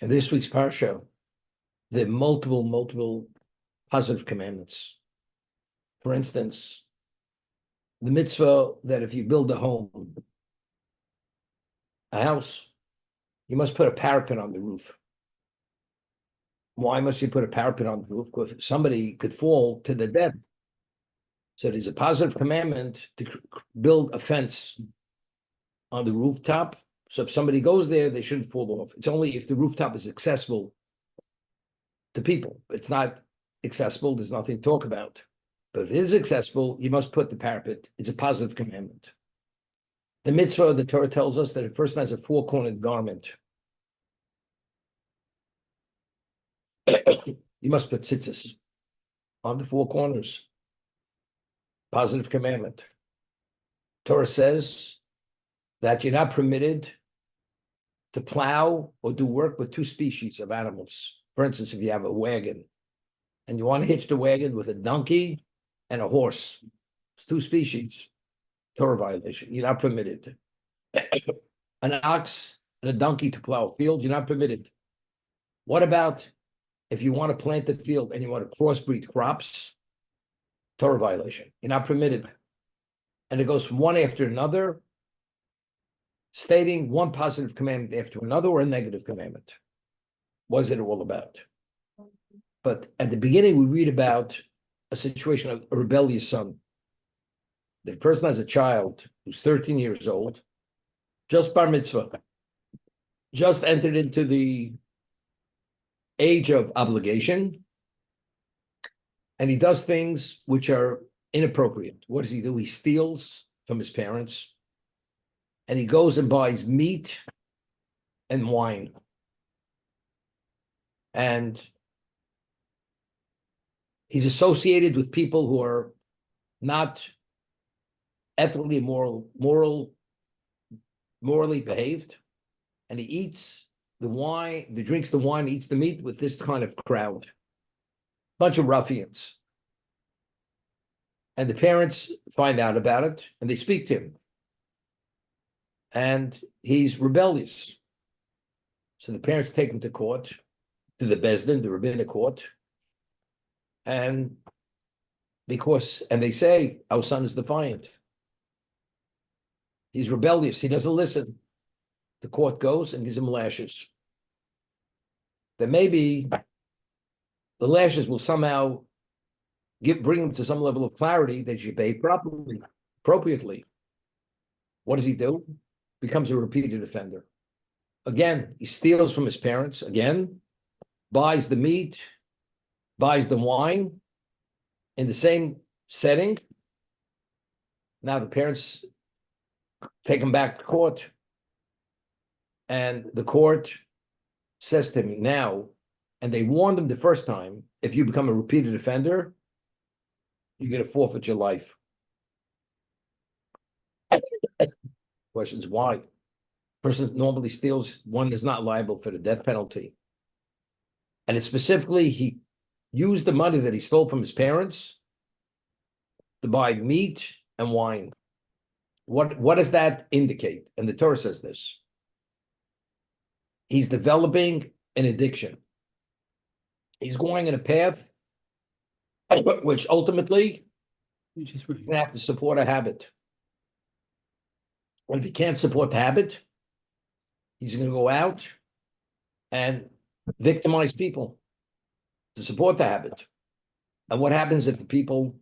In this week's parsha, there are multiple positive commandments. For instance, the mitzvah that if you build a home, a house, you must put a parapet on the roof. Why must you put a parapet on the roof? Because somebody could fall to the death. So there's a positive commandment to build a fence on the rooftop. So if somebody goes there, they shouldn't fall off. It's only if the rooftop is accessible to people. It's not accessible, there's nothing to talk about. But if it is accessible, you must put the parapet. It's a positive commandment. The mitzvah, the Torah tells us that a person has a four-cornered garment. You must put tzitzis on the four corners. Positive commandment. Torah says that you're not permitted to plow or do work with two species of animals. For instance, if you have a wagon and you want to hitch the wagon with a donkey and a horse, it's two species. Torah violation. You're not permitted. An ox and a donkey to plow a field, you're not permitted. What about if you want to plant the field and you want to crossbreed crops? Torah violation. You're not permitted. And it goes from one after another, stating one positive commandment after another or a negative commandment. What is it all about? But at the beginning, we read about a situation of a rebellious son. The person has a child who's 13 years old, just bar mitzvah, just entered into the age of obligation, and he does things which are inappropriate. What does he do? He steals from his parents, and he goes and buys meat and wine. And he's associated with people who are not ethically morally behaved, and he eats the wine, he drinks the wine, eats the meat with this kind of crowd. Bunch of ruffians. And the parents find out about it, and they speak to him. And he's rebellious. So the parents take him to court, to the Bezdin, the rabbinic court, and they say, our son is defiant. He's rebellious. He doesn't listen. The court goes and gives him lashes. Then maybe the lashes will somehow bring him to some level of clarity that you behave properly, appropriately. What does he do? Becomes a repeated offender. Again, he steals from his parents. Again, buys the meat, buys the wine in the same setting. Now the parents take him back to court, and the court says to him now, and they warned him the first time, if you become a repeated offender, you're going to forfeit your life. Questions, why? Person normally steals, one is not liable for the death penalty. And it's specifically, he used the money that he stole from his parents to buy meat and wine. What does that indicate? And the Torah says this. He's developing an addiction. He's going in a path which ultimately he's going to have to support a habit. And if he can't support the habit, he's going to go out and victimize people to support the habit. And what happens if the people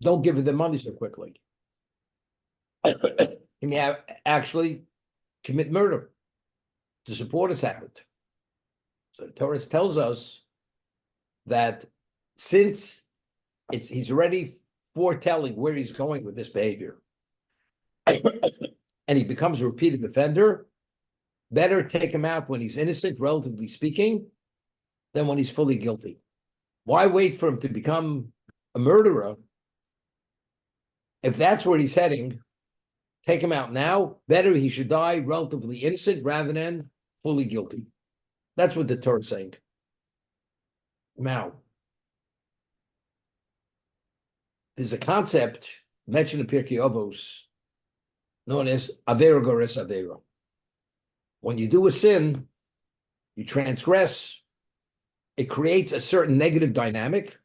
don't give him their money so quickly? He may actually commit murder to support his habit. So the Torah tells us that since he's already foretelling where he's going with this behavior, and he becomes a repeated offender, better take him out when he's innocent, relatively speaking, than when he's fully guilty. Why wait for him to become a murderer? If that's where he's heading, take him out now. Better he should die relatively innocent rather than fully guilty. That's what the Torah is saying. Now, there's a concept mentioned in Pirkei Avos known as Aveira, Goreres, Aveira. When you do a sin, you transgress, it creates a certain negative dynamic,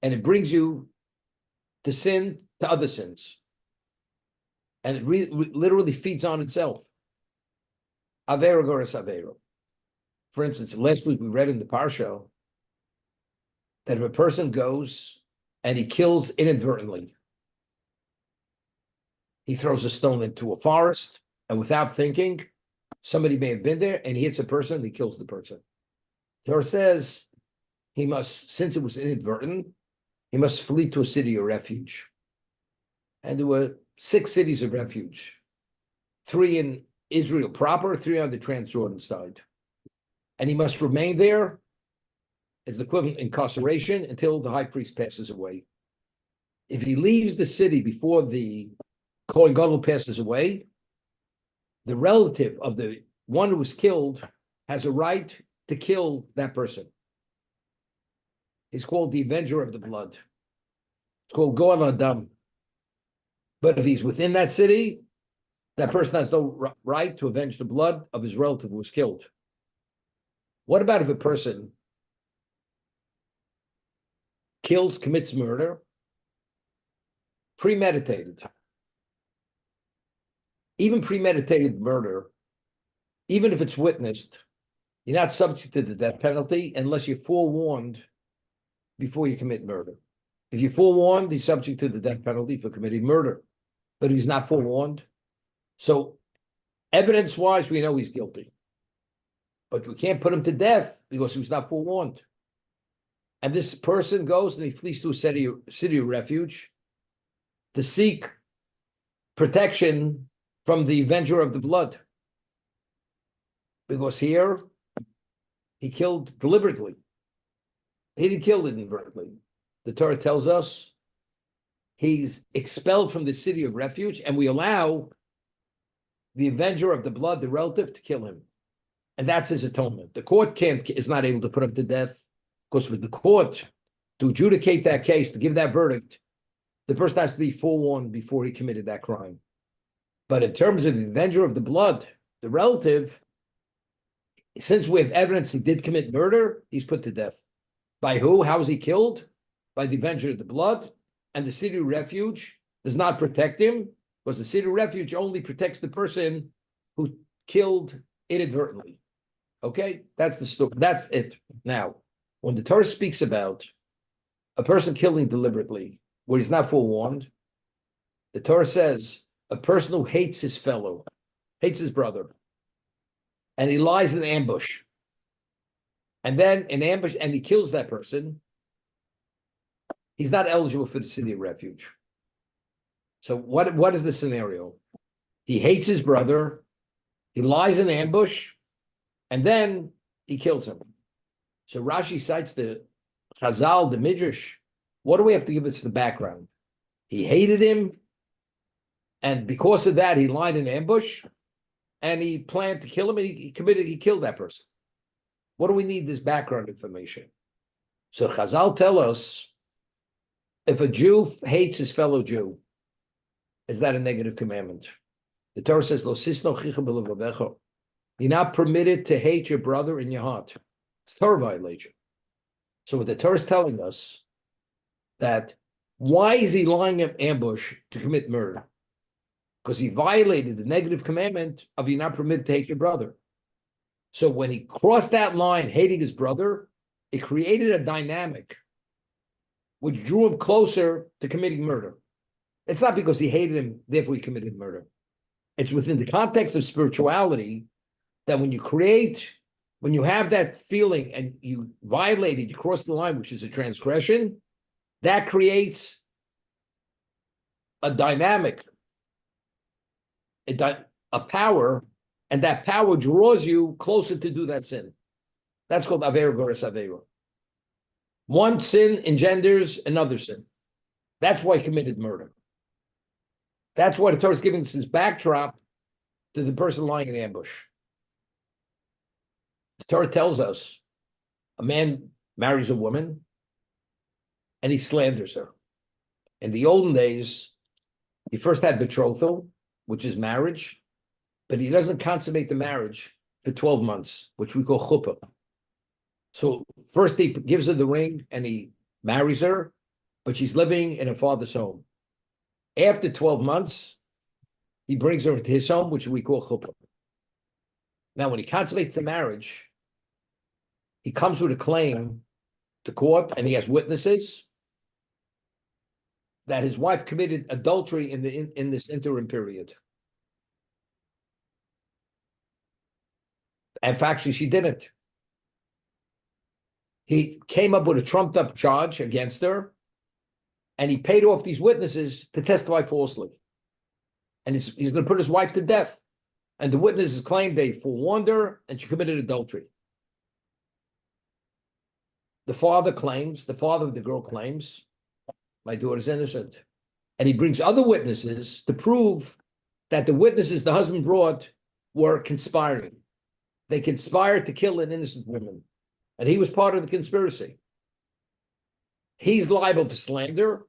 and it brings you to sin to other sins. And it literally feeds on itself. Aveira Goreres Aveira. For instance, last week we read in the Parsha that if a person goes and he kills inadvertently, he throws a stone into a forest, and without thinking, somebody may have been there, and he hits a person, and he kills the person. Torah says he must, since it was inadvertent, he must flee to a city of refuge. And there were 6 cities of refuge, 3 in Israel proper, 3 on the Transjordan side. And he must remain there as the equivalent incarceration until the high priest passes away. If he leaves the city before the Kohen Gadol passes away, the relative of the one who was killed has a right to kill that person. He's called the avenger of the blood. It's called Goel Adam. But if he's within that city, that person has no right to avenge the blood of his relative who was killed. What about if a person kills, commits murder, premeditated? Even premeditated murder, even if it's witnessed, you're not subject to the death penalty unless you're forewarned before you commit murder. If you're forewarned, he's subject to the death penalty for committing murder. But he's not forewarned. So evidence-wise, we know he's guilty. But we can't put him to death because he was not forewarned. And this person goes and he flees to a city of refuge to seek protection from the avenger of the blood. Because here, he killed deliberately. He didn't kill inadvertently. The Torah tells us he's expelled from the city of refuge, and we allow the avenger of the blood, the relative, to kill him. And that's his atonement. The court is not able to put him to death, because for the court to adjudicate that case, to give that verdict, the person has to be forewarned before he committed that crime. But in terms of the avenger of the blood, the relative, since we have evidence he did commit murder, he's put to death. By who? How was he killed? By the avenger of the blood. And the city of refuge does not protect him, because the city of refuge only protects the person who killed inadvertently. Okay? That's the story. That's it. Now, when the Torah speaks about a person killing deliberately, where he's not forewarned, the Torah says a person who hates his fellow, hates his brother, and he lies in ambush, and then in ambush, and he kills that person, he's not eligible for the city of refuge. So what is the scenario? He hates his brother, he lies in ambush, and then he kills him. So Rashi cites the Chazal, the Midrash. What do we have to give us the background? He hated him, and because of that, he lied in ambush, and he planned to kill him, and he killed that person. What do we need this background information? So Chazal tell us, if a Jew hates his fellow Jew, is that a negative commandment? The Torah says, "Lo sisno chicha b'levavecha." You're not permitted to hate your brother in your heart. It's Torah violation. So what the Torah is telling us, that why is he lying in ambush to commit murder? Because he violated the negative commandment of you're not permitted to hate your brother. So when he crossed that line, hating his brother, it created a dynamic which drew him closer to committing murder. It's not because he hated him, therefore he committed murder. It's within the context of spirituality that when you have that feeling and you violate it, you cross the line, which is a transgression, that creates a dynamic, a power, and that power draws you closer to do that sin. That's called Aveira Goreres Aveira. One sin engenders another sin. That's why he committed murder. That's why the Torah is giving us this backdrop to the person lying in ambush. The Torah tells us a man marries a woman and he slanders her. In the olden days, he first had betrothal, which is marriage, but he doesn't consummate the marriage for 12 months, which we call chuppah. So first he gives her the ring and he marries her, but she's living in her father's home. After 12 months, he brings her into his home, which we call chuppah. Now, when he consummates the marriage, he comes with a claim to court and he has witnesses that his wife committed adultery in this interim period. And factually, she didn't. He came up with a trumped up charge against her, and he paid off these witnesses to testify falsely. And he's going to put his wife to death. And the witnesses claimed they forewarned her and she committed adultery. The father of the girl claims, my daughter's innocent. And he brings other witnesses to prove that the witnesses the husband brought were conspiring. They conspired to kill an innocent woman. And he was part of the conspiracy. He's liable for slander.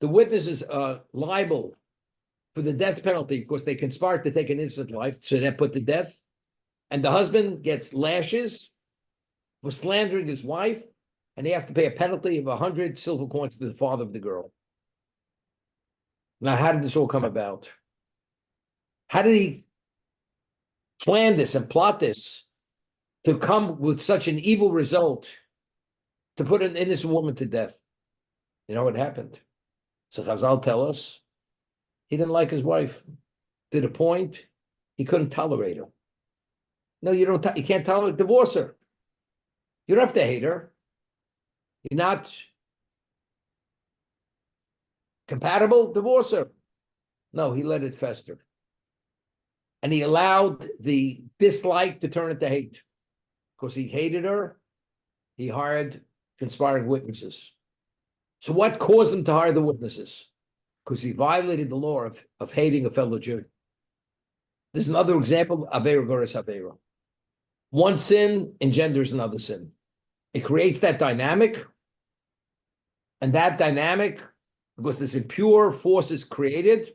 The witnesses are liable for the death penalty because they conspired to take an innocent life, so they're put to death. And the husband gets lashes for slandering his wife, and he has to pay a penalty of 100 silver coins to the father of the girl. Now, how did this all come about? How did he plan this and plot this to come with such an evil result to put an innocent woman to death? You know what happened? So Chazal tell us he didn't like his wife to the point he couldn't tolerate her. No, you don't. You can't tolerate. Divorce her. You don't have to hate her. You're not compatible. Divorce her. No, he let it fester, and he allowed the dislike to turn into hate because he hated her. He hired conspiring witnesses. So what caused him to hire the witnesses? Because he violated the law of hating a fellow Jew. This is another example of Aveira, Goreres, Aveira. One sin engenders another sin. It creates that dynamic, and that dynamic, because this impure force is created,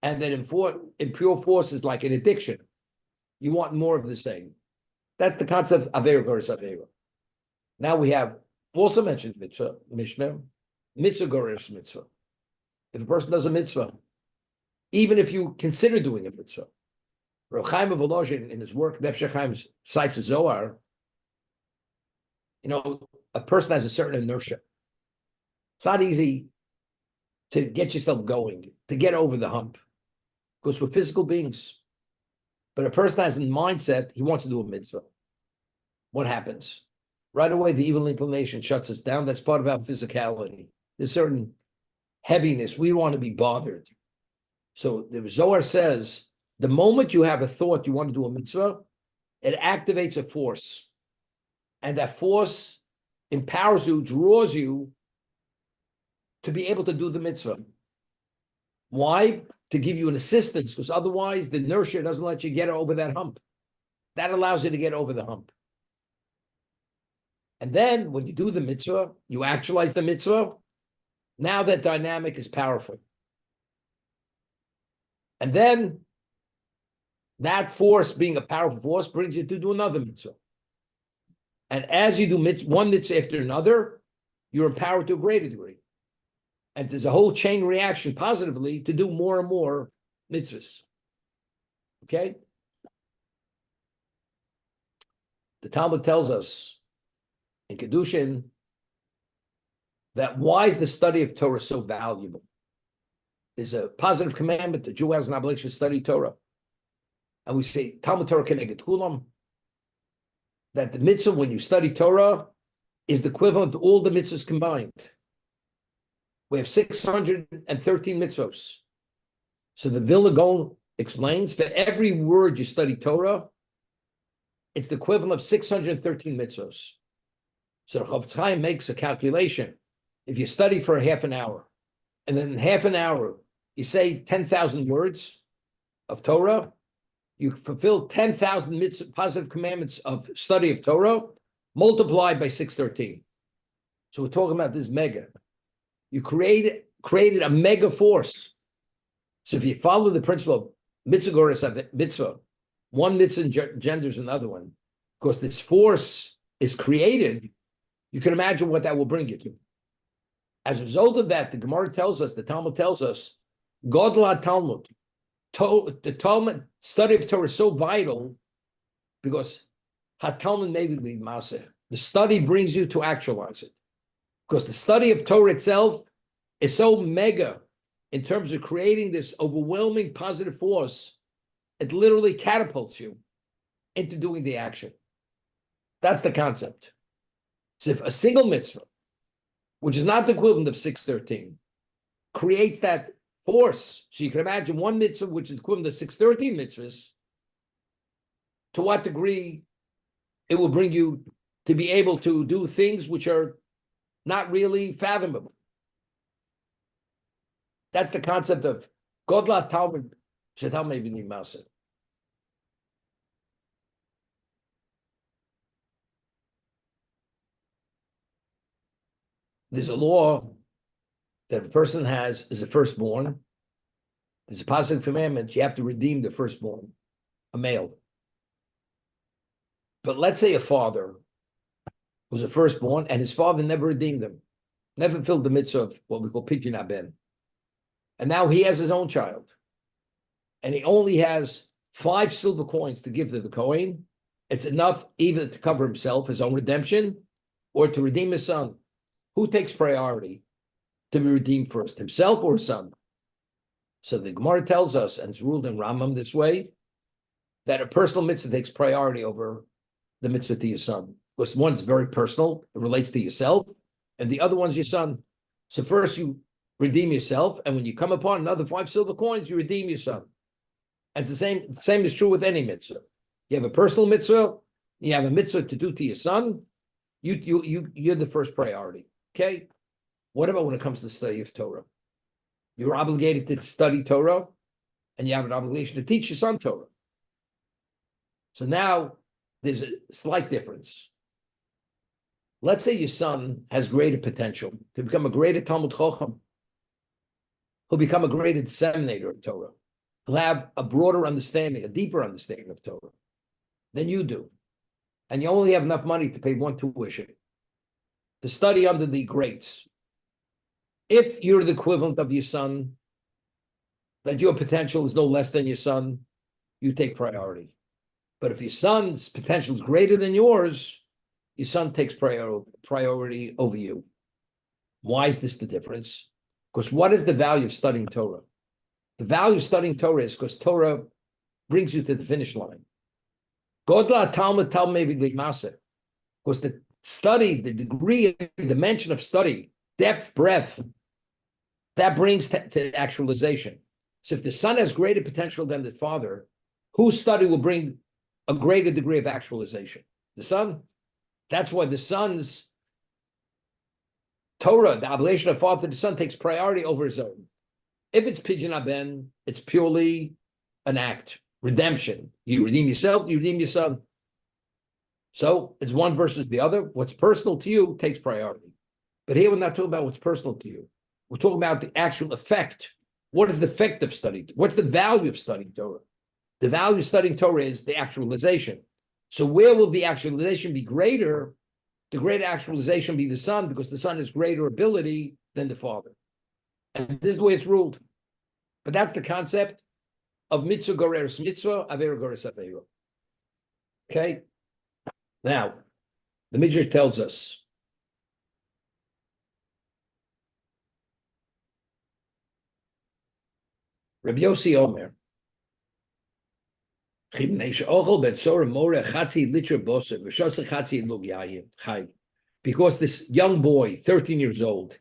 and then impure force is like an addiction. You want more of the same. That's the concept of Aveira, Goreres, Aveira. Now we have also mentioned mitzvah, Mishnah, mitzvah, Goreres, mitzvah. If a person does a mitzvah, even if you consider doing a mitzvah, Rav Chaim of Volozhin in his work, Nefesh Chaim cites a Zohar, a person has a certain inertia. It's not easy to get yourself going, to get over the hump, because we're physical beings. But a person has a mindset, he wants to do a mitzvah. What happens? Right away, the evil inclination shuts us down. That's part of our physicality. There's certain heaviness. We want to be bothered. So the Zohar says, the moment you have a thought you want to do a mitzvah, it activates a force. And that force empowers you, draws you to be able to do the mitzvah. Why? To give you an assistance, because otherwise the inertia doesn't let you get over that hump. That allows you to get over the hump. And then when you do the mitzvah, you actualize the mitzvah, now that dynamic is powerful. And then that force, being a powerful force, brings you to do another mitzvah. And as you do one mitzvah after another, you're empowered to a greater degree. And there's a whole chain reaction positively to do more and more mitzvahs. Okay? The Talmud tells us in Kedushin that why is the study of Torah so valuable? There's a positive commandment. The Jew has an obligation to study Torah. And we say, Talmud Torah keneged kulam, that the mitzvah, when you study Torah, is the equivalent to all the mitzvahs combined. We have 613 mitzvahs. So the Vilna Gaon explains, for every word you study Torah, it's the equivalent of 613 mitzvahs. So the Chofetz Chaim makes a calculation. If you study for half an hour, and then in half an hour, you say 10,000 words of Torah, you fulfill 10,000 positive commandments of study of Torah, multiplied by 613. So we're talking about this mega. You created a mega force. So if you follow the principle of mitzvah, Goreres, mitzvah, one mitzvah genders another one, because this force is created, you can imagine what that will bring you to. As a result of that, the Gemara tells us, the Talmud tells us, Godla Talmud, the Talmud study of Torah is so vital because HaTalmud Mevi Maseh, the study brings you to actualize it. Because the study of Torah itself is so mega in terms of creating this overwhelming positive force, it literally catapults you into doing the action. That's the concept. So if a single mitzvah, which is not the equivalent of 613, creates that force, so you can imagine one mitzvah, which is equivalent to 613 mitzvahs, to what degree it will bring you to be able to do things which are not really fathomable. That's the concept of Godla Talmud Shetal Mevinim Maseh. There's a law that if a person is a firstborn, there's a positive commandment, you have to redeem the firstborn, a male. But let's say a father was a firstborn and his father never redeemed him, never fulfilled the mitzvah of what we call Pidyon Haben. And now he has his own child. And he only has 5 silver coins to give to the Kohen. It's enough either to cover himself, his own redemption, or to redeem his son. Who takes priority to be redeemed first, himself or his son? So the Gemara tells us, and it's ruled in Rambam this way, that a personal mitzvah takes priority over the mitzvah to your son. Because one's very personal, it relates to yourself, and the other one's your son. So first you redeem yourself, and when you come upon another 5 silver coins, you redeem your son. And it's the same is true with any mitzvah. You have a personal mitzvah, you have a mitzvah to do to your son, you're the first priority. Okay? What about when it comes to the study of Torah? You're obligated to study Torah, and you have an obligation to teach your son Torah. So now there's a slight difference. Let's say your son has greater potential to become a greater Talmud Chacham. He'll become a greater disseminator of Torah. He'll have a broader understanding, a deeper understanding of Torah than you do. And you only have enough money to pay one tuition, to study under the greats. If you're the equivalent of your son, that your potential is no less than your son, you take priority. But if your son's potential is greater than yours, your son takes priority over you. Why is this the difference? Because what is the value of studying Torah? The value of studying Torah is because Torah brings you to the finish line. Godla Talmud Talmud Maseh. Because the study, the degree, the dimension of study, depth, breadth, that brings to actualization. So if the son has greater potential than the father, whose study will bring a greater degree of actualization? The son. That's why the son's Torah, the obligation of father to the son, takes priority over his own. If it's Pidyon Haben, it's purely an act, redemption. You redeem yourself, you redeem your son. So it's one versus the other. What's personal to you takes priority. But here we're not talking about what's personal to you. We're talking about the actual effect. What is the effect of studying? What's the value of studying Torah? The value of studying Torah is the actualization. So where will the actualization be greater? The greater actualization be the son, because the son has greater ability than the father. And this is the way it's ruled. But that's the concept of mitzvah goreres mitzvah, Aveira goreres Aveira. Okay? Now, the Midrash tells us, Rabbi Yossi Omer, because this young boy, 13 years old,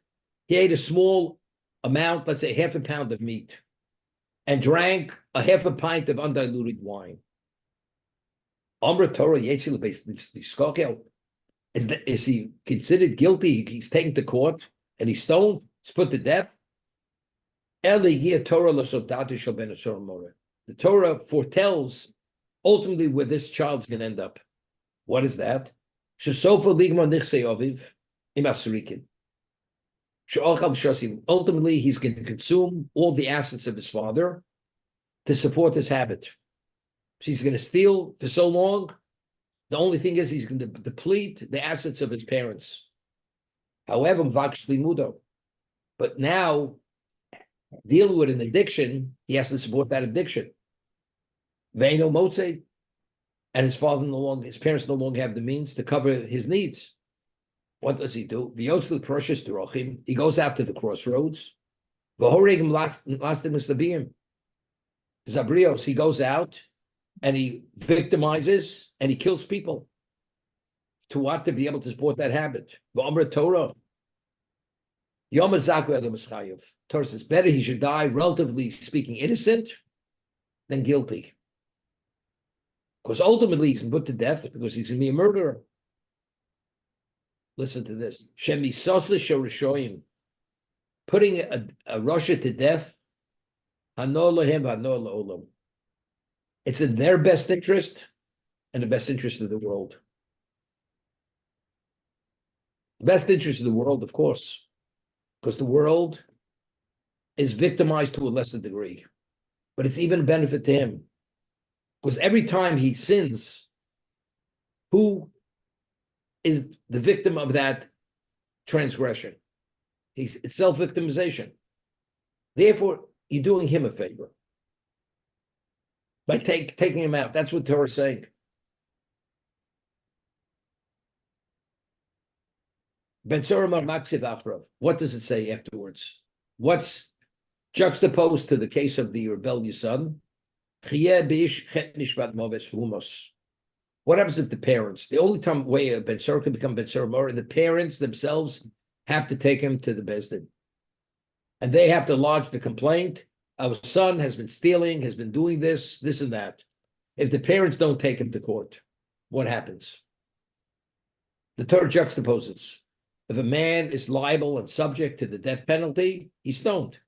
he ate a small amount, let's say half a pound of meat, and drank a half a pint of undiluted wine. Is he considered guilty? He's taken to court and he's stoned, he's put to death. The Torah foretells ultimately where this child's going to end up. What is that? Ultimately, he's going to consume all the assets of his father to support this habit. He's going to steal for so long. The only thing is he's going to deplete the assets of his parents. However, but now dealing with an addiction, he has to support that addiction. Veino Motze, and his parents no longer have the means to cover his needs. What does he do? He goes out to the crossroads. Zabrios, he goes out and he victimizes and he kills people. To what? To be able to support that habit. Torah. Torah says better he should die, relatively speaking, innocent than guilty. Because ultimately he's been put to death because he's going to be a murderer. Listen to this. Putting a Russia to death, it's in their best interest and the best interest of the world. The best interest of the world, of course, because the world is victimized to a lesser degree. But it's even a benefit to him. Because every time he sins, who is the victim of that transgression? It's self-victimization. Therefore, you're doing him a favor by taking him out. That's what Torah is saying. What does it say afterwards? What's juxtaposed to the case of the rebellious son? What happens if the parents, the only way a Ben Sor can become Ben Sor Mor, the parents themselves have to take him to the Beis Din. And they have to lodge the complaint. Our son has been stealing, has been doing this and that. If the parents don't take him to court, what happens? The Torah juxtaposes. If a man is liable and subject to the death penalty, he's stoned.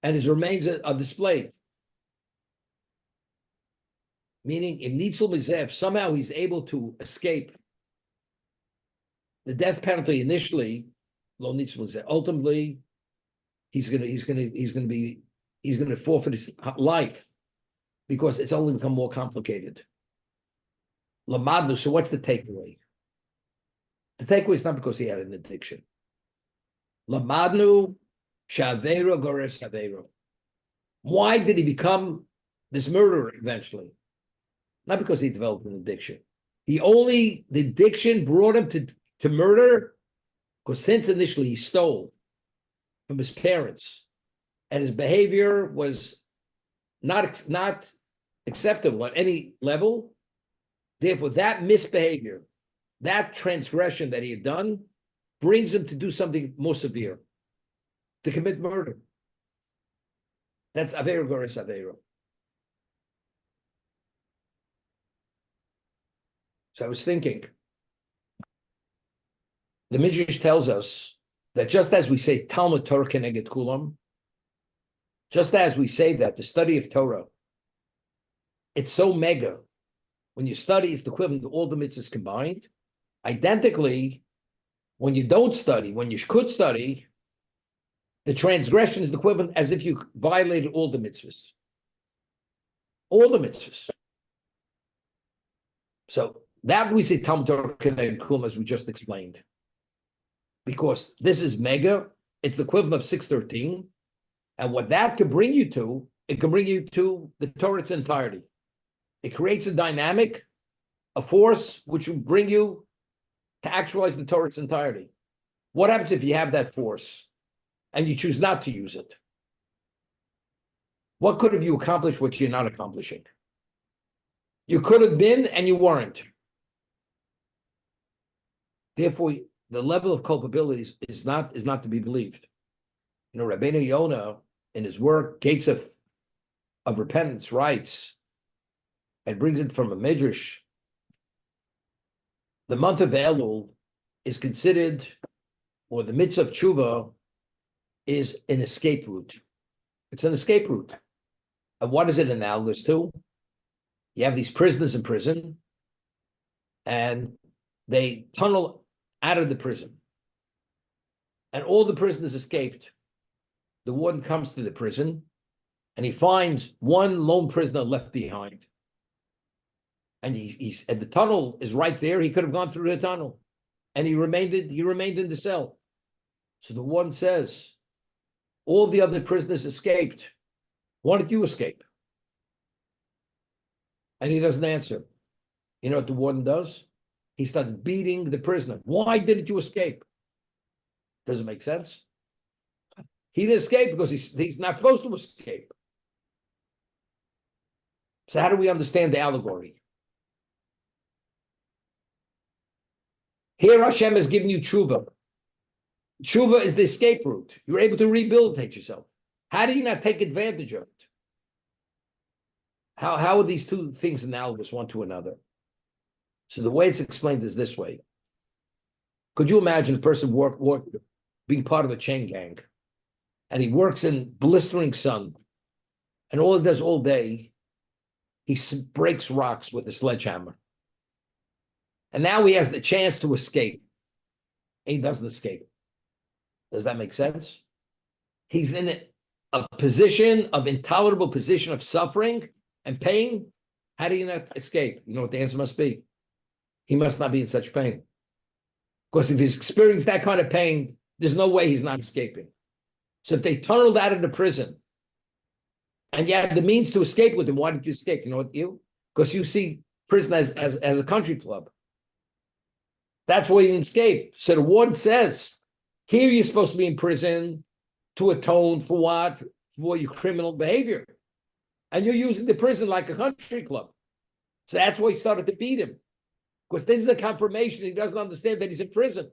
And his remains are displayed. Meaning, if somehow he's able to escape the death penalty initially, ultimately, he's going to forfeit his life because it's only become more complicated. Lamadnu. So what's the takeaway? The takeaway is not because he had an addiction. Lamadnu Aveira Goreres Aveira. Why did he become this murderer eventually? Not because he developed an addiction. The addiction brought him to murder because since initially he stole from his parents and his behavior was not acceptable at any level. Therefore, that misbehavior, that transgression that he had done brings him to do something more severe, to commit murder. That's Aveira Goreres Aveira. So I was thinking, the Midrash tells us that just as we say Talmud Torah keneged kulam, just as we say that the study of Torah, it's so mega. When you study, it's the equivalent to all the mitzvahs combined. Identically, when you don't study, when you could study, the transgression is the equivalent as if you violated all the mitzvahs. All the mitzvahs. So that we say Talmud Torah keneged kulam, as we just explained. Because this is mega, it's the equivalent of 613. And what that can bring you to, it can bring you to the Torah's entirety. It creates a dynamic, a force, which will bring you to actualize the Torah's entirety. What happens if you have that force and you choose not to use it? What could have you accomplished what you're not accomplishing? You could have been and you weren't. Therefore, the level of culpability is not to be believed. You know, Rabbeinu Yonah, in his work, Gates of Repentance, writes, and brings it from a Midrash, the month of Elul is considered, or the mitzvah of tshuva is an escape route. It's an escape route. And what is it analogous to? You have these prisoners in prison, and they tunnel out of the prison. And all the prisoners escaped. The warden comes to the prison, and he finds one lone prisoner left behind. And and the tunnel is right there. He could have gone through the tunnel, and he remained in the cell. So the warden says, all the other prisoners escaped. Why did you escape? And he doesn't answer. You know what the warden does? He starts beating the prisoner. Why didn't you escape? Does it make sense? He didn't escape because he's not supposed to escape. So how do we understand the allegory? Here Hashem has given you tshuva. Tshuva is the escape route. You're able to rehabilitate yourself. How do you not take advantage of it? How are these two things analogous one to another? So the way it's explained is this way. Could you imagine a person being part of a chain gang, and he works in blistering sun, and all he does all day, he breaks rocks with a sledgehammer. And now he has the chance to escape. And he doesn't escape. Does that make sense? He's in a position of intolerable position of suffering and pain. How do you not escape? You know what the answer must be? He must not be in such pain. Because if he's experienced that kind of pain, there's no way he's not escaping. So if they tunneled out of the prison and you had the means to escape with him, why did you escape? You know what you? Because you see prison as a country club. That's why you didn't escape. So the warden says, here you're supposed to be in prison to atone for what? For your criminal behavior. And you're using the prison like a country club. So that's why he started to beat him. Because this is a confirmation he doesn't understand that he's in prison.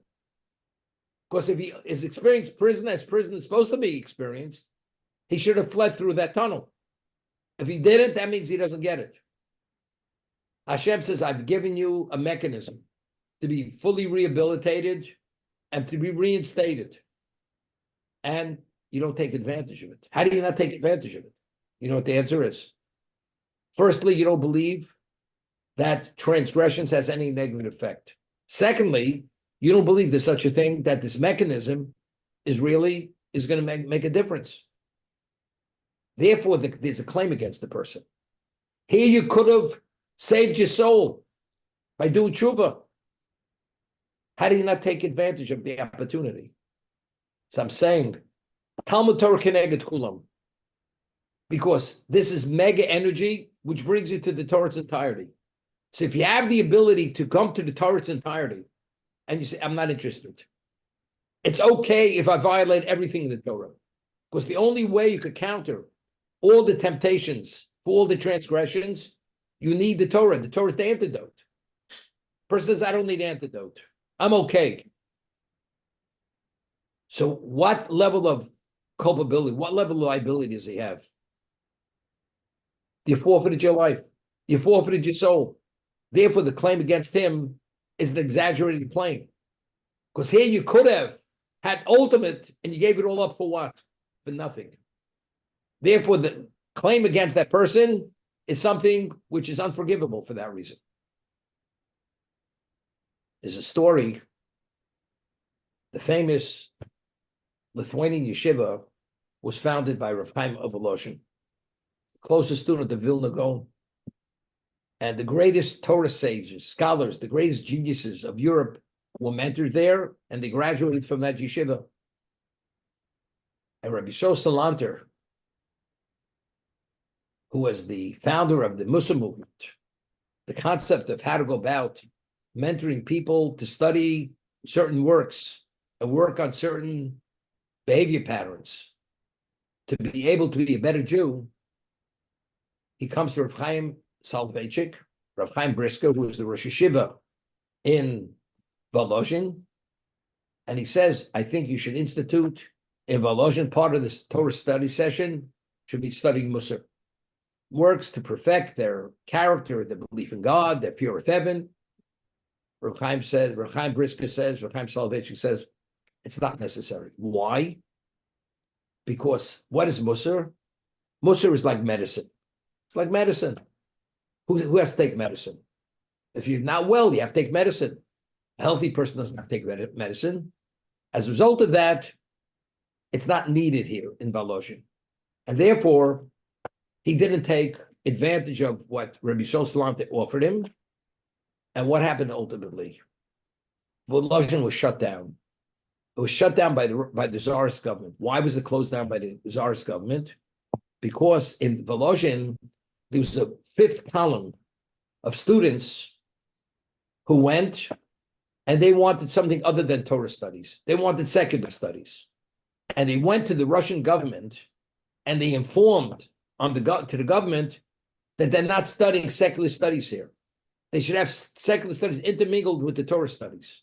Because if he is experienced prison as prison is supposed to be experienced, he should have fled through that tunnel. If he didn't, that means he doesn't get it. Hashem says, I've given you a mechanism to be fully rehabilitated and to be reinstated. And you don't take advantage of it. How do you not take advantage of it? You know what the answer is? Firstly, you don't believe that transgressions has any negative effect. Secondly, you don't believe there's such a thing that this mechanism is going to make a difference. Therefore, there's a claim against the person. Here you could have saved your soul by doing tshuva. How do you not take advantage of the opportunity? So I'm saying, Talmud Torah Keneged Kulam, because this is mega energy, which brings you to the Torah's entirety. So if you have the ability to come to the Torah's entirety, and you say, I'm not interested, it's okay if I violate everything in the Torah, because the only way you could counter all the temptations for all the transgressions, you need the Torah. The Torah is the antidote. Person says, I don't need antidote. I'm okay. So what level of culpability, what level of liability does he have? You forfeited your life. You forfeited your soul. Therefore, the claim against him is an exaggerated claim. Because here you could have had ultimate, and you gave it all up for what? For nothing. Therefore, the claim against that person is something which is unforgivable for that reason. There's a story. The famous Lithuanian yeshiva was founded by Rav Chaim of Volozhin, closest student of Vilna Gaon. And the greatest Torah sages, scholars, the greatest geniuses of Europe were mentored there, and they graduated from that yeshiva. And Rabbi Shlomo Salanter, who was the founder of the Mussar movement, the concept of how to go about mentoring people to study certain works and work on certain behavior patterns to be able to be a better Jew, he comes to Rav Chaim Soloveitchik, Rav Chaim Brisker, who is the Rosh Yeshiva in Volozhin, and he says, I think you should institute in Volozhin, part of this Torah study session should be studying Mussar. Works to perfect their character, their belief in God, their fear of heaven. Rav Chaim Brisker says, Rav Chaim Soloveitchik says, it's not necessary. Why? Because what is Mussar? Mussar is like medicine. It's like medicine. Who has to take medicine? If you're not well, you have to take medicine. A healthy person doesn't have to take medicine. As a result of that, it's not needed here in Volozhin. And therefore, He didn't take advantage of what Rabbi Shlomo offered him. And what happened ultimately? Volozhin was shut down. It was shut down by the Tsarist government. Why was it closed down by the Tsarist government? Because in Volozhin, there was a fifth column of students who went and they wanted something other than Torah studies. They wanted secular studies. And they went to the Russian government and they informed to the government that they're not studying secular studies here. They should have secular studies intermingled with the Torah studies.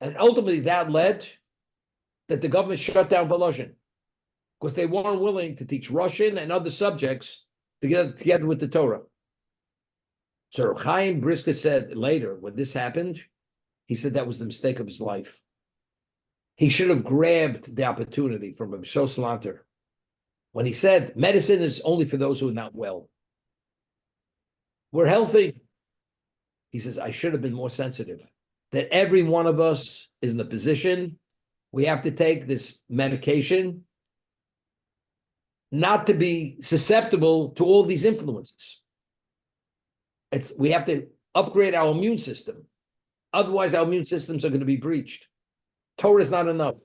And ultimately that led that the government shut down Volozhin because they weren't willing to teach Russian and other subjects together with the Torah. So Chaim Brisker said later, when this happened, he said that was the mistake of his life. He should have grabbed the opportunity from Rabbi Shlomo when he said, medicine is only for those who are not well. We're healthy. He says, I should have been more sensitive. That every one of us is in the position, we have to take this medication not to be susceptible to all these influences. We have to upgrade our immune system. Otherwise, our immune systems are going to be breached. Torah is not enough.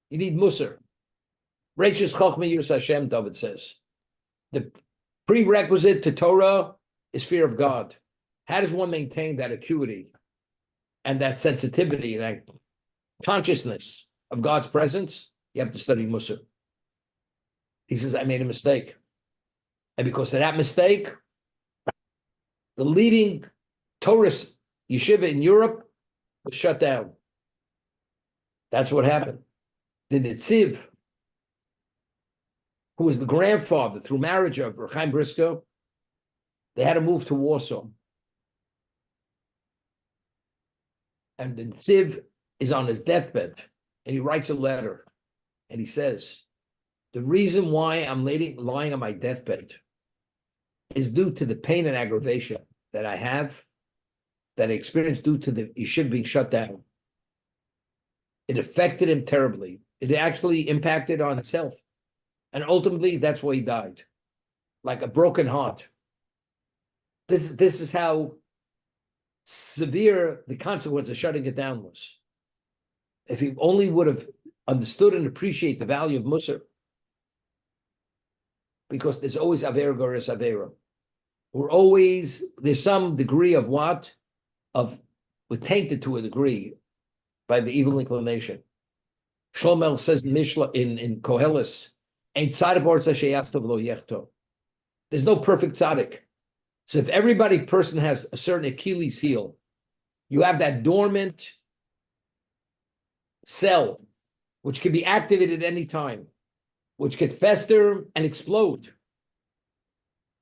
You need Musar. Reishis Chochmah Yiras Hashem, David says. The prerequisite to Torah is fear of God. How does one maintain that acuity and that sensitivity and that consciousness of God's presence? You have to study Musar. He says, I made a mistake. And because of that mistake, the leading Torah yeshiva in Europe was shut down. That's what happened. The Netziv, who was the grandfather through marriage of Chaim Brisker, they had to move to Warsaw. And the Netziv is on his deathbed, and he writes a letter, and he says, the reason why I'm lying on my deathbed is due to the pain and aggravation that I have, that I experienced due to the yeshiva being shut down. It affected him terribly. It actually impacted on himself. And ultimately, that's why he died. Like a broken heart. This is how severe the consequence of shutting it down was. If he only would have understood and appreciate the value of Musar. Because there's always Aveira, Goreres, Aveira. There's some degree of what? We're tainted to a degree by the evil inclination. Shlomo says in Mishnah, in Koheles, there's no perfect tzaddik. So if person has a certain Achilles heel, you have that dormant cell, which can be activated at any time, which could fester and explode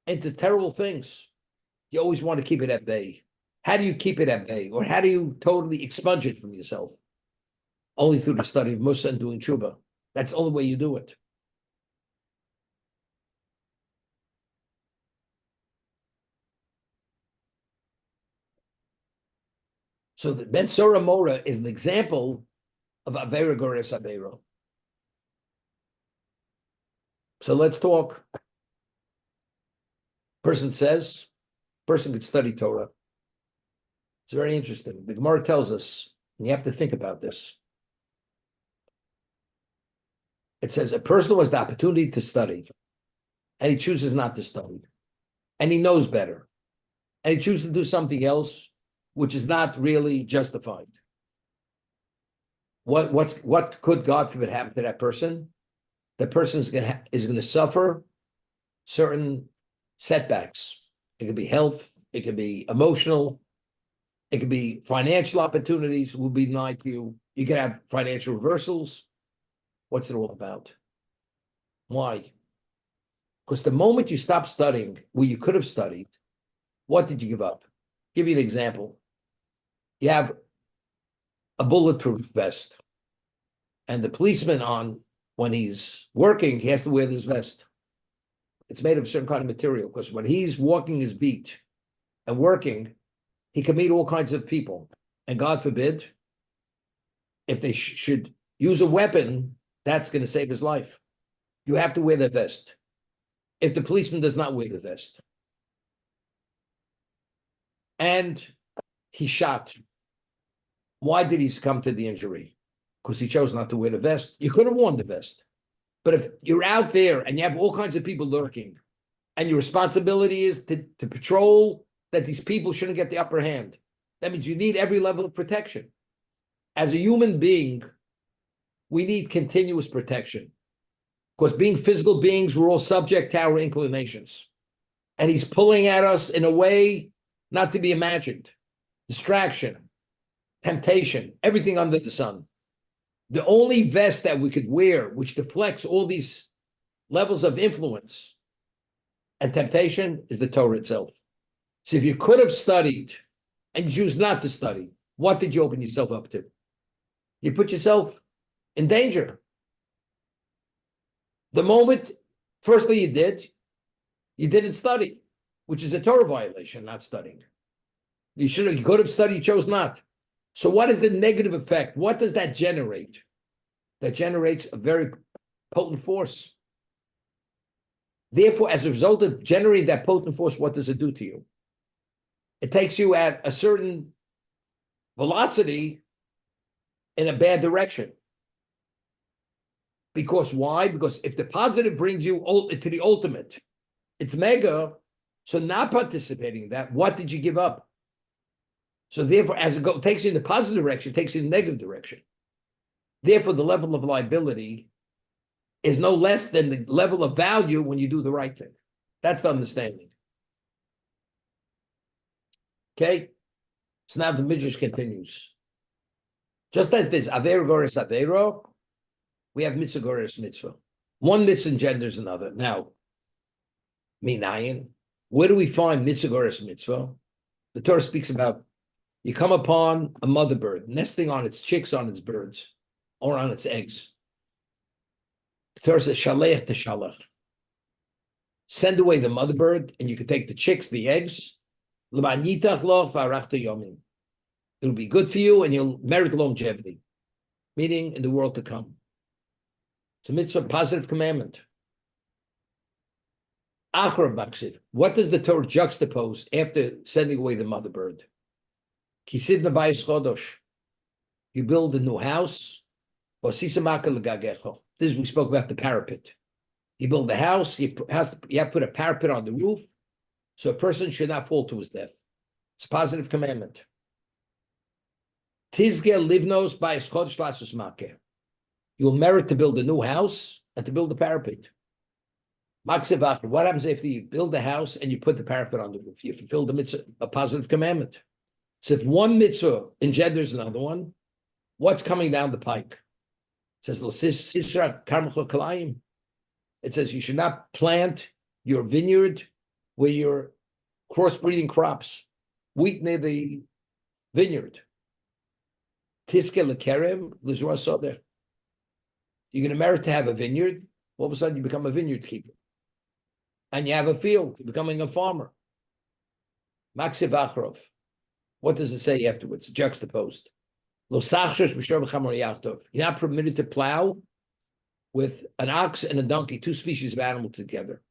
into terrible things. You always want to keep it at bay. How do you keep it at bay? Or how do you totally expunge it from yourself? Only through the study of Musa and doing tshuva. That's the only way you do it. So the Ben Sora Mora is an example of Aveira Goreres Aveira. So let's talk. Person could study Torah. It's very interesting. The Gemara tells us, and you have to think about this. It says a person who has the opportunity to study, and he chooses not to study, and he knows better, and he chooses to do something else, which is not really justified. What could, God forbid, happen to that person? The person is going to suffer certain setbacks. It could be health, it could be emotional, it could be financial opportunities will be denied to you. You can have financial reversals. What's it all about? Why? Because the moment you stop studying where you could have studied, what did you give up? Give you an example. You have a bulletproof vest, and the policeman when he's working, he has to wear this vest. It's made of a certain kind of material, because when he's walking his beat and working, he can meet all kinds of people. And God forbid, if they should use a weapon, that's going to save his life. You have to wear that vest. if the policeman does not wear the vest. And he shot. Why did he succumb to the injury? Because he chose not to wear the vest. You could have worn the vest. But if you're out there and you have all kinds of people lurking, and your responsibility is to patrol that these people shouldn't get the upper hand, that means you need every level of protection. As a human being, we need continuous protection. Because being physical beings, we're all subject to our inclinations. And he's pulling at us in a way not to be imagined. Distraction, temptation, everything under the sun. The only vest that we could wear, which deflects all these levels of influence and temptation, is the Torah itself. So if you could have studied and you choose not to study, what did you open yourself up to? You put yourself in danger. The moment, firstly, you didn't study, which is a Torah violation, not studying. You could have studied, you chose not. So what is the negative effect? What does that generate? That generates a very potent force. Therefore, as a result of generating that potent force, what does it do to you? It takes you at a certain velocity in a bad direction. Because why? Because if the positive brings you to the ultimate, it's mega, so not participating in that, what did you give up? So therefore, as it takes you in the positive direction, it takes you in the negative direction. Therefore, the level of liability is no less than the level of value when you do the right thing. That's the understanding. Okay? So now the Midrash continues. Just as there's Aveira, Goreres, Aveira, we have mitzvah, Goreres, mitzvah. One mitzvah engenders another. Now, minayin, where do we find mitzvah, Goreres, mitzvah? The Torah speaks about you come upon a mother bird nesting on its chicks, on its birds, or on its eggs. The Torah says, shalech teshalach. Send away the mother bird, and you can take the chicks, the eggs. It'll be good for you, and you'll merit longevity, meaning in the world to come. It's a mitzvah, positive commandment. Achrav maksiv. What does the Torah juxtapose after sending away the mother bird? Kisiv nabayis chodosh. You build a new house. This is, we spoke about the parapet. You build a house, you have to put a parapet on the roof, so a person should not fall to his death. It's a positive commandment. Tizge livnos bayis chodosh lasus makeh. You'll merit to build a new house and to build a parapet. What happens if you build a house and you put the parapet on the roof? You fulfill the mitzvah, a positive commandment. So if one mitzvah engenders another one, what's coming down the pike? It says, it says you should not plant your vineyard where you're crossbreeding crops, wheat near the vineyard. You're going to merit to have a vineyard. All of a sudden, you become a vineyard keeper. And you have a field. You're becoming a farmer. Maksiv Achrov. What does it say afterwards? Juxtaposed. You're not permitted to plow with an ox and a donkey, two species of animal together.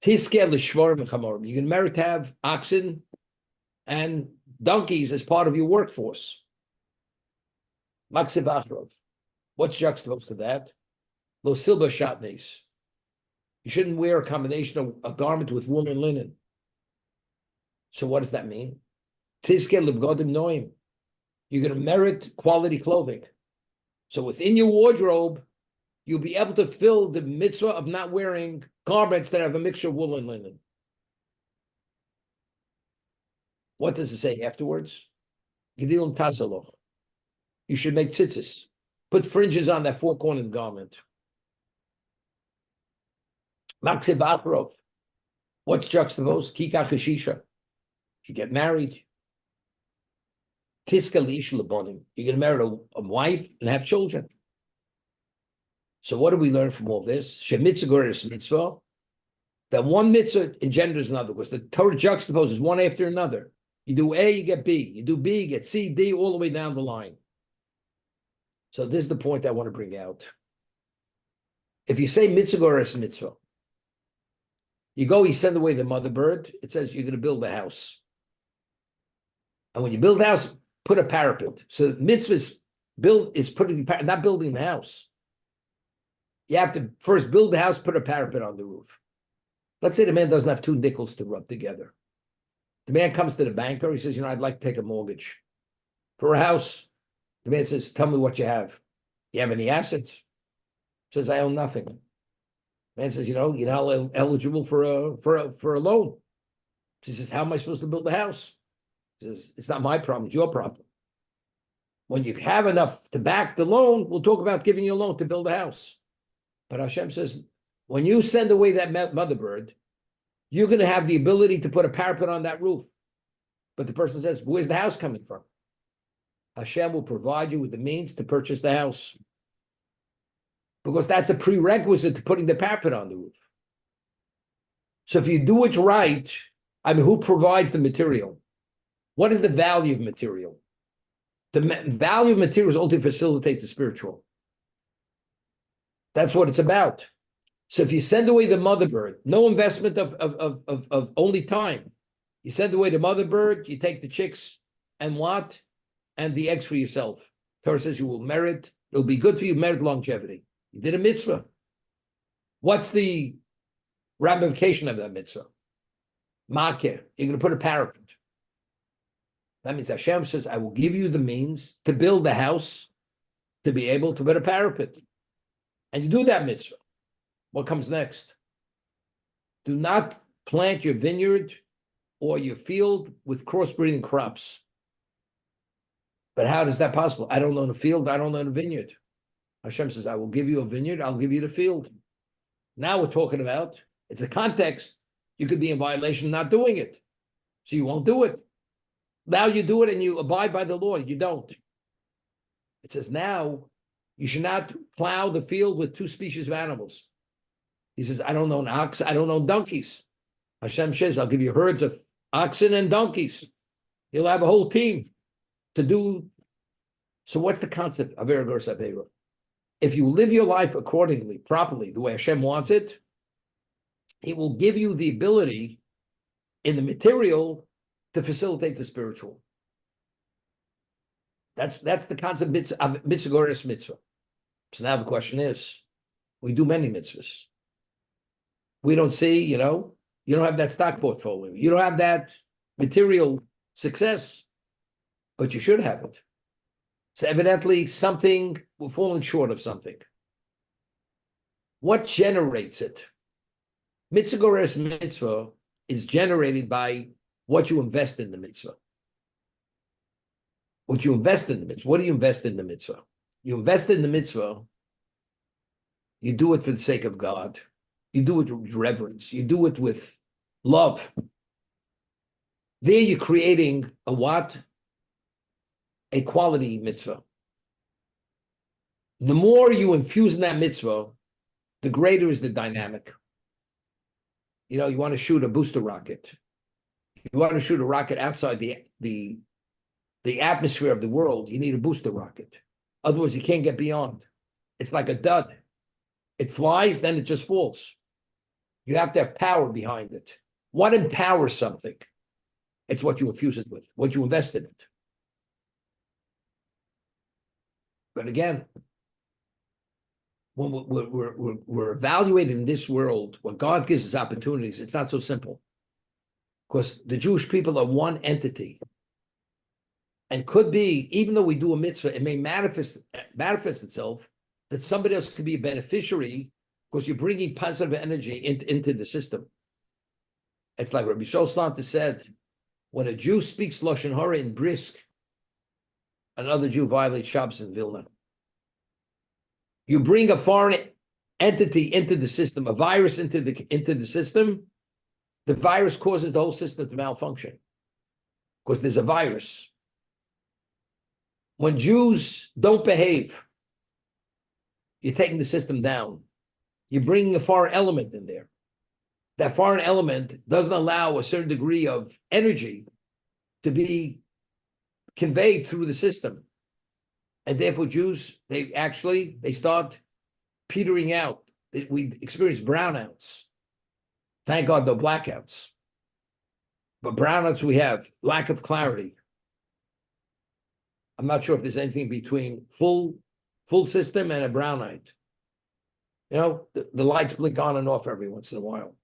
You can merit to have oxen and donkeys as part of your workforce. Maksiv Achrov. What's juxtaposed to that? Lo silba shatnes. You shouldn't wear a combination of a garment with wool and linen. So what does that mean? Tizke libgodim noim. You're going to merit quality clothing. So within your wardrobe, you'll be able to fill the mitzvah of not wearing garments that have a mixture of wool and linen. What does it say afterwards? Gedilim tasaloch. You should make tzitzis. Put fringes on that four-cornered garment. Maksiv Achrov. What's juxtaposed? Kika cheshisha. You get married. Tiska liish lebonim. You're going to marry a wife and have children. So what do we learn from all this? Shemitzvah Goreres mitzvah. That one mitzvah engenders another, because the Torah juxtaposes one after another. You do A, you get B. You do B, you get C, D, all the way down the line. So this is the point I want to bring out. If you say mitzvah Goreres mitzvah, you send away the mother bird. It says you're going to build a house. And when you build a house, put a parapet. So the mitzvah is putting, not building the house. You have to first build the house, put a parapet on the roof. Let's say the man doesn't have two nickels to rub together. The man comes to the banker. He says, I'd like to take a mortgage for a house. The man says, tell me what you have. You have any assets? He says, I own nothing. The man says, you're not eligible for a loan. She says, how am I supposed to build a house? He says, it's not my problem, it's your problem. When you have enough to back the loan, we'll talk about giving you a loan to build a house. But Hashem says, when you send away that mother bird, you're going to have the ability to put a parapet on that roof. But the person says, where's the house coming from? Hashem will provide you with the means to purchase the house. Because that's a prerequisite to putting the parapet on the roof. So if you do it right, who provides the material? What is the value of material? The value of material is only to facilitate the spiritual. That's what it's about. So if you send away the mother bird, no investment of only time. You send away the mother bird, you take the chicks and what? And the eggs for yourself. Torah says you will merit, it'll be good for you, merit longevity. You did a mitzvah. What's the ramification of that mitzvah? Makir, you're going to put a parapet. That means Hashem says, I will give you the means to build a house to be able to put a parapet. And you do that mitzvah. What comes next? Do not plant your vineyard or your field with crossbreeding crops. But how is that possible? I don't own a field, I don't own a vineyard. Hashem says, I will give you a vineyard, I'll give you the field. Now we're talking about, it's a context. You could be in violation of not doing it. So you won't do it. Now you do it and you abide by the law. You don't. It says now you should not plow the field with two species of animals. He says, I don't own ox, I don't own donkeys. Hashem says, I'll give you herds of oxen and donkeys. You'll have a whole team to do. So what's the concept of Aveira? If you live your life accordingly, properly, the way Hashem wants it, He will give you the ability in the material to facilitate the spiritual. That's the concept of mitzvah Goreres mitzvah. So now the question is, we do many mitzvahs. We don't see, you don't have that stock portfolio. You don't have that material success, but you should have it. So evidently we're falling short of something. What generates it? Mitzvah Goreres mitzvah is generated by what you invest in the mitzvah. What you invest in the mitzvah. What do you invest in the mitzvah? You invest in the mitzvah, you do it for the sake of God. You do it with reverence. You do it with love. There you're creating a what? A quality mitzvah. The more you infuse in that mitzvah, the greater is the dynamic. You want to shoot a booster rocket. You want to shoot a rocket outside the atmosphere of the world, you need a booster rocket. Otherwise, you can't get beyond. It's like a dud. It flies, then it just falls. You have to have power behind it. What empowers something? It's what you infuse it with, what you invest in it. But again, when we're evaluating in this world, when God gives us opportunities, it's not so simple. Because the Jewish people are one entity. And could be, even though we do a mitzvah, it may manifest itself that somebody else could be a beneficiary because you're bringing positive energy into the system. It's like Rabbi Shol said, when a Jew speaks Lashon Hara in Brisk, another Jew violates Shabbos in Vilna. You bring a foreign entity into the system, a virus into the system, the virus causes the whole system to malfunction because there's a virus. When Jews don't behave, you're taking the system down. You're bringing a foreign element in there. That foreign element doesn't allow a certain degree of energy to be conveyed through the system. And therefore Jews, they start petering out. We experience brownouts. Thank God, no blackouts. But brownouts we have, lack of clarity. I'm not sure if there's anything between full system and a brownout. You know, the lights blink on and off every once in a while.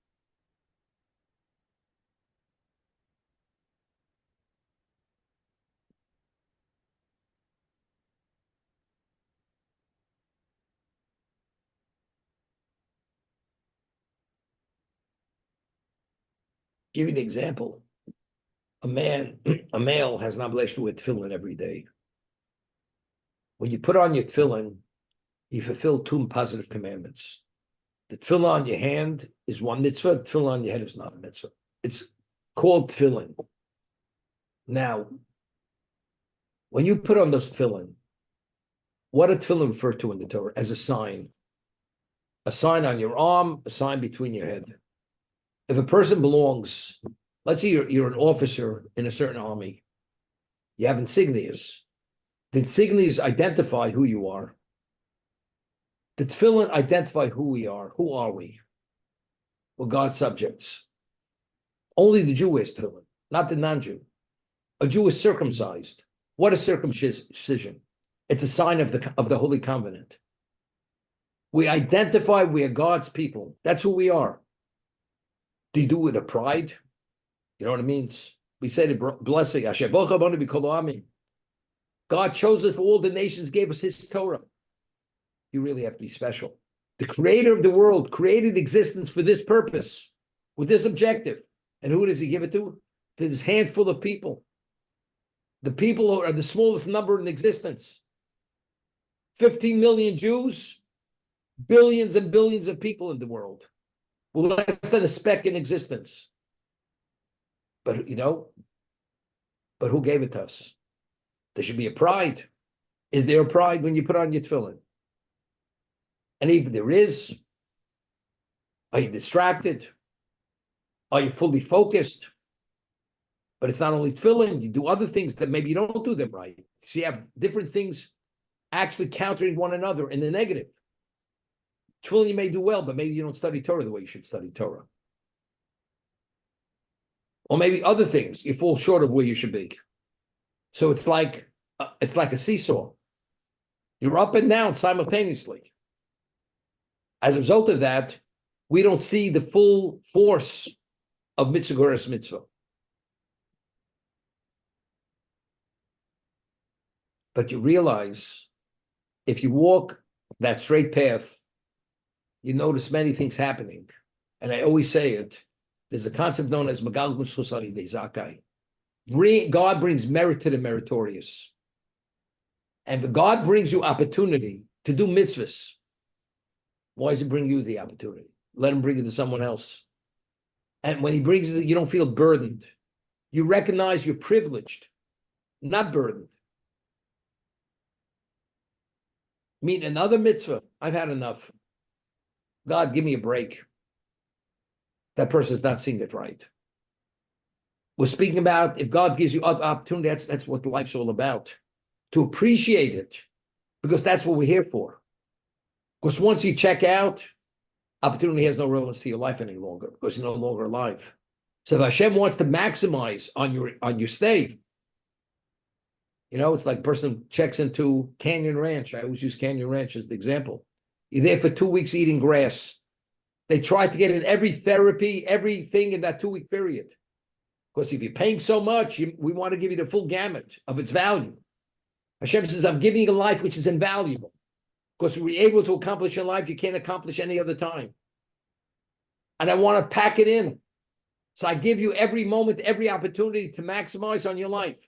Give you an example. A male has an obligation to wear tefillin every day. When you put on your tefillin, you fulfill two positive commandments. The tefillin on your hand is one mitzvah. Tefillin on your head is not a mitzvah. It's called tefillin. Now, when you put on those tefillin, what did tefillin refer to in the Torah? As a sign. A sign on your arm, a sign between your head. If a person belongs, let's say you're an officer in a certain army, you have insignias. The insignias identify who you are. The tefillin identify who we are. Who are we? We're God's subjects. Only the Jew wears tefillin, not the non-Jew. A Jew is circumcised. What is circumcision? It's a sign of the Holy Covenant. We identify we are God's people. That's who we are. Do you do it with a pride? You know what it means? We say the blessing. God chose us for all the nations, gave us his Torah. You really have to be special. The creator of the world created existence for this purpose, with this objective. And who does he give it to? To this handful of people. The people who are the smallest number in existence. 15 million Jews, billions and billions of people in the world. Less than a speck in existence. But, but who gave it to us? There should be a pride. Is there a pride when you put on your tefillin? And if there is, are you distracted? Are you fully focused? But it's not only tefillin, you do other things that maybe you don't do them right. So you have different things actually countering one another in the negative. Tefillin you may do well, but maybe you don't study Torah the way you should study Torah. Or maybe other things, you fall short of where you should be. So it's like a seesaw. You're up and down simultaneously. As a result of that, we don't see the full force of mitzvah Goreres mitzvah. But you realize, if you walk that straight path, you notice many things happening. And I always say it, there's a concept known as Magal Muschus Alidei Zakai. God brings merit to the meritorious. And if God brings you opportunity to do mitzvahs, why does he bring you the opportunity? Let him bring it to someone else. And when he brings it, you don't feel burdened. You recognize you're privileged, not burdened. Meet another mitzvah. I've had enough. God, give me a break. That person's not seeing it right. We're speaking about if God gives you other opportunity, that's what life's all about. To appreciate it, because that's what we're here for. Because once you check out, opportunity has no relevance to your life any longer, because you're no longer alive. So if Hashem wants to maximize on your stay, it's like a person checks into Canyon Ranch. I always use Canyon Ranch as the example. You're there for 2 weeks eating grass. They try to get in every therapy, everything in that 2-week period. Because if you're paying so much, we want to give you the full gamut of its value. Hashem says, I'm giving you a life which is invaluable. Because we're able to accomplish in life you can't accomplish any other time. And I want to pack it in. So I give you every moment, every opportunity to maximize on your life.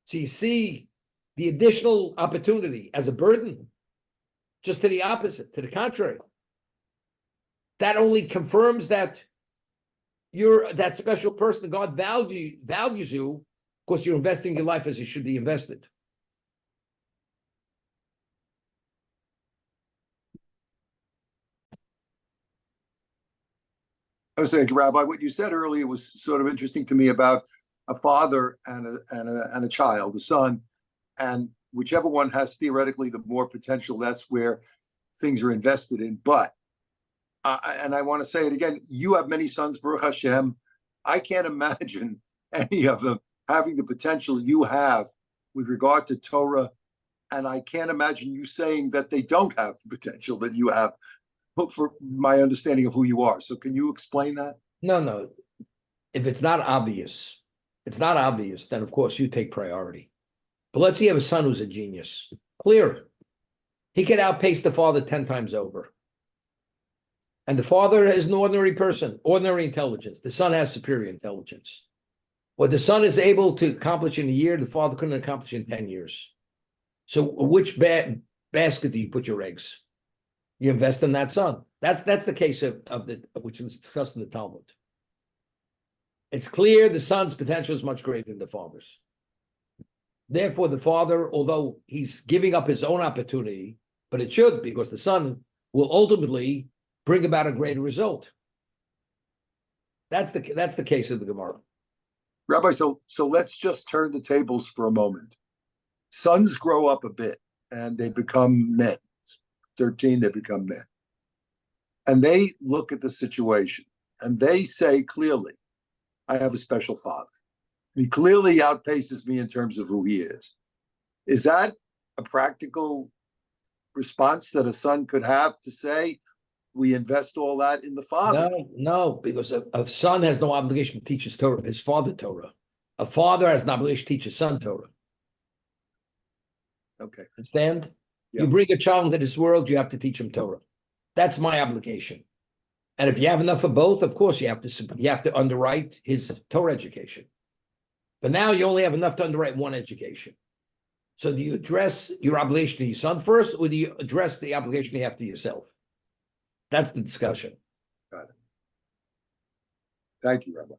So you see the additional opportunity as a burden, just to the opposite, to the contrary. That only confirms that you're that special person. God values you because you're investing your life as you should be invested. I was saying, Rabbi, what you said earlier was sort of interesting to me about a father and a child, a son, and whichever one has theoretically the more potential, that's where things are invested in. But and I want to say it again, you have many sons, Baruch Hashem. I can't imagine any of them having the potential you have with regard to Torah. And I can't imagine you saying that they don't have the potential that you have for my understanding of who you are. So can you explain that? No. If it's not obvious, then of course you take priority. But let's say you have a son who's a genius. Clear. He can outpace the father 10 times over. And the father is an ordinary person, ordinary intelligence. The son has superior intelligence. What the son is able to accomplish in a year, the father couldn't accomplish in 10 years. So which basket do you put your eggs? You invest in that son. That's the case of which was discussed in the Talmud. It's clear the son's potential is much greater than the father's. Therefore, the father, although he's giving up his own opportunity, but it should, because the son will ultimately bring about a greater result. That's the case of the Gemara. Rabbi, so let's just turn the tables for a moment. Sons grow up a bit and they become men. 13, they become men. And they look at the situation and they say clearly, I have a special father. He clearly outpaces me in terms of who he is. Is that a practical response that a son could have to say, we invest all that in the father? No, because a son has no obligation to teach his father Torah. A father has an obligation to teach his son Torah. Okay. Understand? Yeah. You bring a child into this world, you have to teach him Torah. That's my obligation. And if you have enough of both, of course you have to underwrite his Torah education. But now you only have enough to underwrite one education. So do you address your obligation to your son first, or do you address the obligation you have to yourself? That's the discussion. Got it. Thank you, Rabbi.